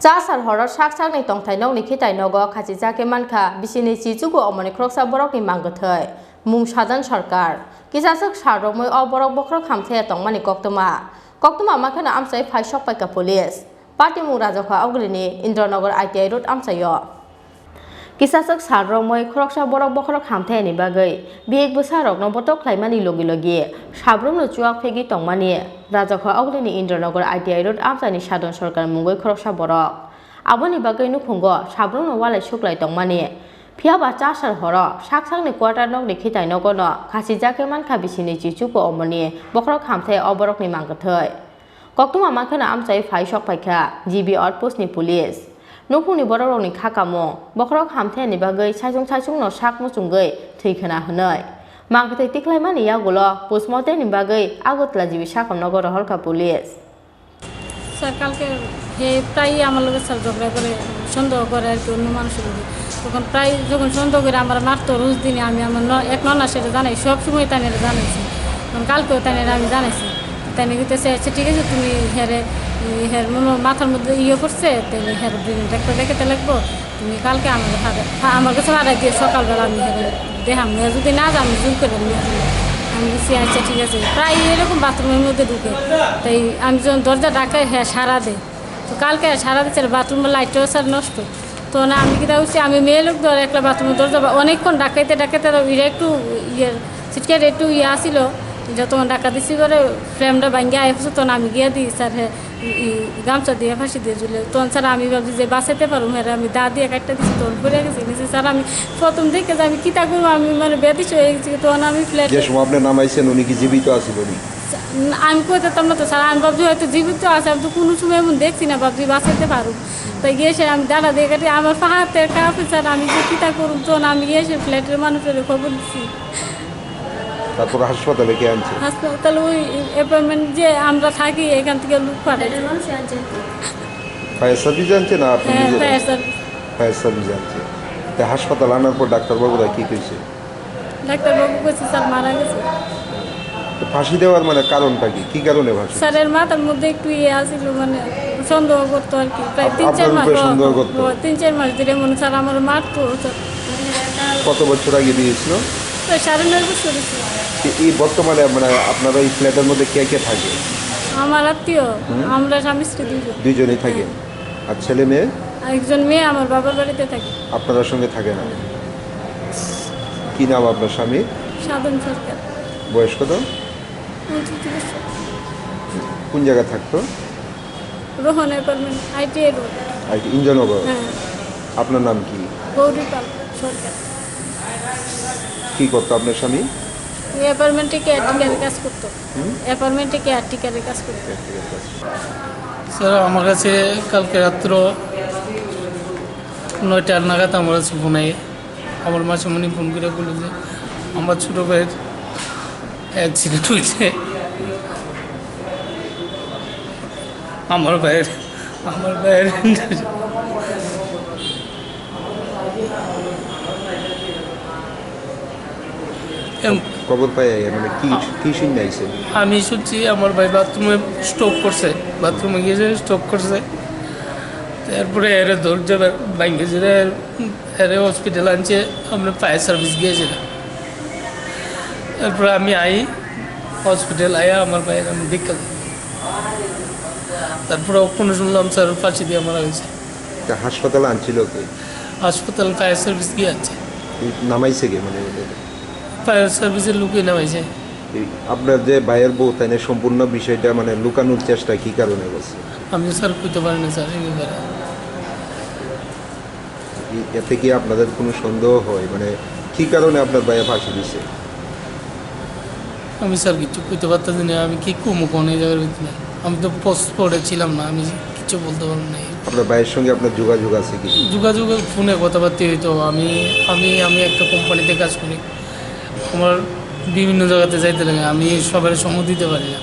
চাসার horror শাক শাকনি টংথাইনক ni khitai Khasi জাকে মানখা বিসিনি চিচুগু অমনি খ্রকসা বরকনি মাঙ্গথৈ মুং সাজান সরকার কিসাসক সারমৈ অবরক বখর খামথে টংমানি কক্তমা মাখানা আমসাই ফাই সকপাইকা পুলিশ পার্টি মুং রাজখা অগ্লিনি ইন্দ্রনগর ITI রোড আমসাইয় কিসাসক সারমৈ খ্রকসা বরক বখর খামথে ni bagৈ বিয়েক বসারক নবতক খ্লাইমানি লগি সাব্রমনো চুয়াক ফেগি টংমানি রাজখা অগ্লিনি ইন্দ্রনগর ITI রোড আমসাইনি সাধন সরকার মুঙ্গৈ খ্রকসা বরক আবনি bagৈ নুখুঙ্গ সাব্রমনো ওয়ালাই সুক্লাই টংমানি ফিয়াবা চাসার হর শাক শাকনি কোয়ার্টার নক ni khitai নগন খাসি জাকে মানখা বিসিনি চিচুকো অমনি বখর খামথে অবরকনি মাঙ্গথৈ কক্তমা মাখানা আমসাই ফাই সকপাইকা জিবি আউটপোস্টনি পুলিশ নুখুंनि बर'रावनि खाकामो बखरक हामथेनि बागै साइसुं साक मुसुंगै थैखोना होनै मांगथै तिख्लायमानि यागुल पोस्टमर्टेमनि बागै আগতলা জিবি সাকমনগর হলকা পুলিশ স্যার কালকে হে প্রায় আমার লোকের স্যার ঝগড়া করে সন্দেহ করে আর কি অন্য মানুষের লোক তখন প্রায় যখন সন্দেহ করে আমার মারতো রোজ দিনে আমি আমার এক ননা সেটা জানাই সব সময় তাই জানাইছি কালকেও তাই আমি জানাইছি তাই কিন্তু আচ্ছা ঠিক আছে তুমি হেরে হের মাথার মধ্যে করছে তাহলে হের ডাক্তার দেখাতে লাগবো তুমি কালকে আমার কাছে ভাড়া দিয়ে সকালবেলা আমি হেরে দেখাম যদি না যাও আমি জোর করে আমি বলছি আচ্ছা ঠিক আছে প্রায় এরকম বাথরুমের মধ্যে ঢুকে তাই আমি যখন দরজা ডাকে হ্যাঁ সারা দেয় তো কালকে সারা দিচ্ছে বাথরুমের লাইটটাও স্যার নষ্ট তো না আমি কি হচ্ছে আমি মেয়ে লোক ধর একটা বাথরুমের দরজা অনেকক্ষণ ডাকাইতে এরা একটু সিটকের একটু আসিল এটা তখন ডাকা দিছি করে ফ্রেমটা ভাঙ্গিয়ে আসছে তখন আমি গিয়ে দিই স্যার হ্যাঁ গামছা দিয়ে ফাঁসি দিয়ে ঝুলে তখন স্যার আমি ভাবছি যে বাঁচাতে পারবো হ্যাঁ আমি দা দিয়ে কাটতে দিচ্ছি তখন পড়ে গেছি নিচে স্যার আমি প্রথম দেখে যে আমি কিতা করবো আমি মানে বেদিস হয়ে গেছি তখন আমি ফ্ল্যাট আপনি নামাইছেন উনি কি জীবিত আছিল আমি কইতাম না তো স্যার আমি ভাবছি হয়তো জীবিত আছে আমি তো কোনো সময় এমন দেখছি না ভাবছি বাঁচাতে পারবো তাই গিয়েছে আমি দাঁড়া দিয়ে কাটি আমার পাহাড়তে কাপে স্যার আমি যে কিতা করব তখন আমি গিয়েছে ফ্ল্যাটের মানুষের খবর দিচ্ছি তারপর হাসপাতালে কে আনছে হাসপাতালে ওই অ্যাপয়েন্টমেন্ট যে আমরা থাকি এখান থেকে লোক পাঠাই ফায়ার সার্ভিস আনছে না আপনি ফায়ার সার্ভিস আনছে তা হাসপাতাল আনার পর ডাক্তারবাবুরা কি কইছে ডাক্তারবাবু কইছে স্যার মারা গেছে ফাঁসি দেওয়ার মানে কারণটা কি কারণে ফাঁসি স্যারের মাথার মধ্যে একটু আসিল মানে সন্দেহ করতো আর কি প্রায় 3-4 মাস সন্দেহ করতো 3-4 মাস ধরে মনে স্যার আমার মারতো কত বছর আগে দিয়েছিল 9.5 বছর এই বর্তমানে মানে আপনারা এই ফ্ল্যাটের মধ্যে কে কে থাকে আমার আত্মীয় আমরা স্বামী স্ত্রী দুইজনই থাকে আর ছেলে মেয়ে একজন মেয়ে আমার বাবার বাড়িতে থাকে আপনার সঙ্গে থাকে না কি নাম আপনার স্বামী সাধন সরকার বয়স কত কোন জায়গায় থাকতো Rohan apartment ITI road Indranagar আপনার নাম কি গৌরীপাল সরকার কি করতো আপনার স্বামী অ্যাপার্টমেন্টে কেয়ারটেকারের কাজ করতো অ্যাপার্টমেন্টে কেয়ারটেকারের কাজ করতো স্যার আমার কাছে কালকে রাত্র 9টা নাগাদ আমার কাছে ফোন আয় আমার মাসিমণি ফোন করে বলল যে আমার ছোটো ভাইয়ের অ্যাক্সিডেন্ট হয়েছে আমার ভাইয়ের খবর পাই মানে কি শুনে আইছে আমি শুনছি আমার ভাই বাথরুমে স্ট্রোক করছে বাথরুমে গিয়েছে স্ট্রোক করছে তারপরে এরে ধৈর্য ভাঙ্গেছে এরে হসপিটাল আনছে আমরা ফায়ার সার্ভিস গিয়েছিলাম তারপরে আমি হসপিটাল আয়া আমার ভাইয়ের আমি দীক্ষা দিই তারপরে ওখানে শুনলাম স্যার ফাঁসি দিয়ে মারা গেছে হাসপাতালে আনছিল কি হাসপাতাল ফায়ার সার্ভিস গিয়ে আছে নামাইছে কি মানে ফায়ার সার্ভিসের লোকই নামাইছে আপনার যে ভাইয়ের বউ তাই সম্পূর্ণ বিষয়টা মানে লুকানোর চেষ্টা কি কারণে করছে আমি স্যার কইতে পারি না স্যার এই ব্যাপারে এতে কি আপনাদের কোনো সন্দেহ হয় মানে কি কারণে আপনার ভাইয়া ফাঁসি দিছে আমি স্যার কিছু কইতে পারতেছি না আমি কি কমো কোন এই জায়গার ভিতরে আমি তো পোস্টপোর্টে ছিলাম না আমি কিছু বলতে পারলাম না আপনার ভাইয়ের সঙ্গে আপনার যোগাযোগ আছে কি যোগাযোগ ফোনে কথাবার্তা হইতো আমি একটা কোম্পানিতে কাজ করি আমার বিভিন্ন জায়গাতে যাইতে লাগে আমি সবার সময় দিতে পারি না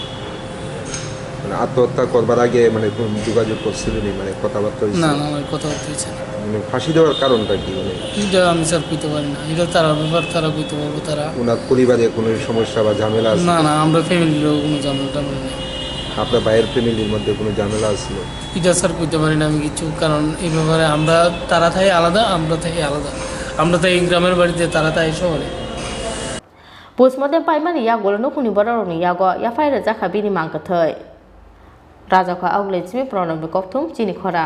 মানে আত্মহত্যা করবার আগে মানে যোগাযোগ করছিলেন মানে কথাবার্তা না আমার কথাবার্তা হয়েছে না মানে ফাঁসি দেওয়ার কারণটা কি মানে এটা আমি স্যার কইতে পারি না এটা তারা ব্যাপার তারা কইতে পারবো তারা ওনার পরিবারে কোনো সমস্যা বা ঝামেলা আছে না আমরা ফ্যামিলির কোনো ঝামেলা নেই আপনার ভাইয়ের ফ্যামিলির মধ্যে কোনো ঝামেলা আসছিল? এটা স্যার কইতে পারি না আমি কিছু, কারণ এই ব্যাপারে আমরা তারা থাই আলাদা, আমরা থাই আলাদা, আমরা তাই গ্রামের বাড়িতে, তারা তাই শহরে। postmortem paimani ya golno kuni boraroni ya go ya faira jaka bini mangkathai raja kha augle chimi pronom be kokthum chini khora